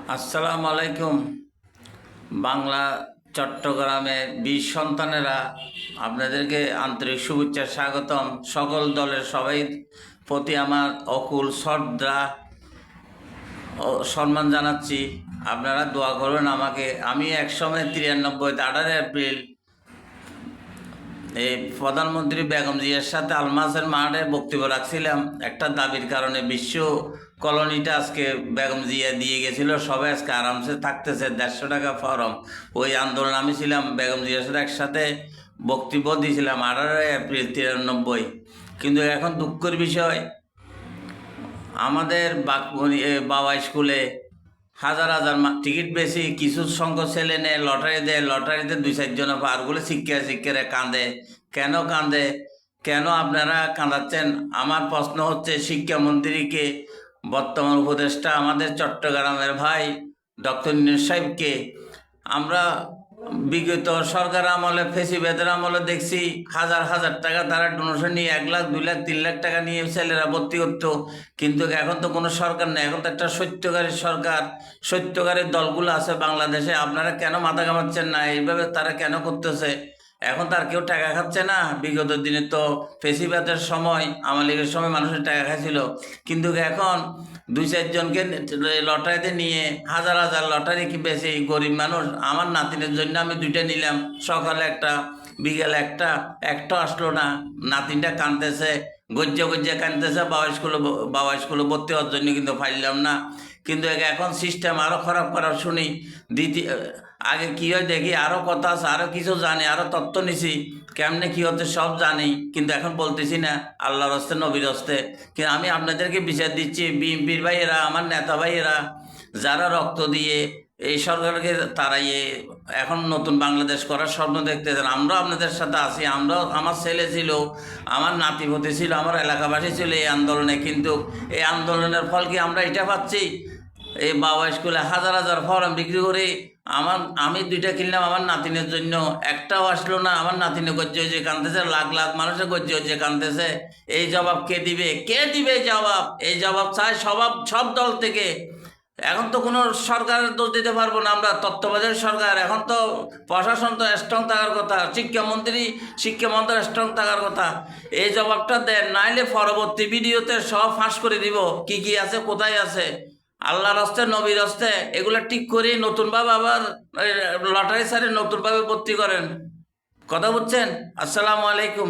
আসসালামু আলাইকুম। বাংলা চট্টগ্রামের বীর সন্তানেরা, আপনাদেরকে আন্তরিক শুভেচ্ছা স্বাগতম। সকল দলের সবাই প্রতি আমার অকুল শ্রদ্ধা ও সম্মান জানাচ্ছি। আপনারা দোয়া করবেন আমাকে। আমি একসময় 93 18 এপ্রিল এই প্রধানমন্ত্রী বেগম জিয়ার সাথে আলমাসের মাঠে বক্তব্য রাখছিলাম একটা দাবির কারণে। বিশ্ব কলোনিটা আজকে বেগম জিয়া দিয়ে গেছিল, সবাই আজকে আরামসে থাকতেছে। 150 টাকা ফরম। ওই আন্দোলন আমি ছিলাম, বেগম জিয়ার সাথে একসাথে বক্তব্য দিয়েছিলাম 18 এপ্রিল 93। কিন্তু এখন দুঃখের বিষয়, আমাদের বাবা স্কুলে হাজার হাজার টিকিট বেশি, কিছু সংখ্যক ছেলে নেয়, লটারি দেয়, লটারিতে 2-4 জন পারগুলো শিক্ষারে কাঁদে। কেন কাঁদে? কেন আপনারা কাঁদাচ্ছেন? আমার প্রশ্ন হচ্ছে শিক্ষামন্ত্রীকে, বর্তমান উপদেষ্টা আমাদের চট্টগ্রামের ভাই ডক্টর ইউনূস সাহেবকে। আমরা বিগত সরকার আমলে, ফেসিবাদের আমলে দেখছি হাজার হাজার টাকা তারা ডোনেশন নিয়ে 1 লাখ 2 লাখ 3 লাখ টাকা নিয়ে ছেলেরা ভর্তি করতো। কিন্তু এখন তো কোনো সরকার নেই, এখন তো একটা সত্যকারের সরকার, সত্যকারের দলগুলো আছে বাংলাদেশে। আপনারা কেন মাথা ঘামাচ্ছেন না? এইভাবে তারা কেন করতেছে? এখন তার কেউ টাকা খাচ্ছে না। বিগত দিনে তো ফেসিবাদের সময়, আওয়ামী লীগের সময় মানুষের টাকা খাইছিল, কিন্তু এখন 2-4 জনকে লটারিতে নিয়ে হাজার হাজার লটারি কি বেশি গরিব মানুষ। আমার নাতিনের জন্য আমি 2টা নিলাম, সকালে একটা বিকেলে একটা, একটা আসলো না। নাতিনটা কাঁদতেছে, গজ্জে গজ্জে কাঁদতেছে। বাবা স্কুলে ভর্তি হওয়ার জন্য, কিন্তু পারলাম না। কিন্তু এখন সিস্টেম আরও খারাপ খারাপ শুনি। আগে কী হয় দেখি, আরও কথা আছে, আরও কিছু জানি, আরও তত্ত্ব নিছি, কেমনে কী হচ্ছে সব জানি, কিন্তু এখন বলতেছি না আল্লাহর হস্তে নবীর হস্তে। কিন্তু আমি আপনাদেরকে বিচার দিচ্ছি, বিএনপির ভাইয়েরা, আমার নেতা ভাইয়েরা, যারা রক্ত দিয়ে এই সরকারকে তারাইয়ে এখন নতুন বাংলাদেশ করার স্বপ্ন দেখতেছেন, আমরাও আপনাদের সাথে আছি। আমরাও, আমার ছেলে ছিল, আমার নাতিপতি ছিল, আমার এলাকাবাসী ছিল এই আন্দোলনে। কিন্তু এই আন্দোলনের ফল কি আমরা এটা পাচ্ছি? এই বাবা স্কুলে হাজার হাজার ফর্ম বিক্রি করে আমি 2টা কিনলাম আমার নাতিনের জন্য, একটাও আসলো না। আমার নাতিনে গজ্জে হয়েছে কাঁদতেছে, লাখ লাখ মানুষের গজ্জে হয়েছে কাঁদতেছে। এই জবাব কে দিবে? কে দিবে এই জবাব? এই জবাব চাই সব দল থেকে। এখন তো কোনো সরকারের দোষ দিতে পারবো না আমরা, তত্ত্বাবধায়ক সরকার। এখন তো প্রশাসন তো স্ট্রং থাকার কথা, শিক্ষামন্ত্রী স্ট্রং থাকার কথা। এই জবাবটা দেন, নাইলে পরবর্তী ভিডিওতে সব ফাঁস করে দিব, কি কি আছে, কোথায় আছে। আল্লাহর হস্তে নবীর হস্তে এগুলো ঠিক করে নতুনভাবে আবার লটারি সারে নতুনভাবে ভর্তি করেন। কথা বুঝছেন? আসসালামু আলাইকুম।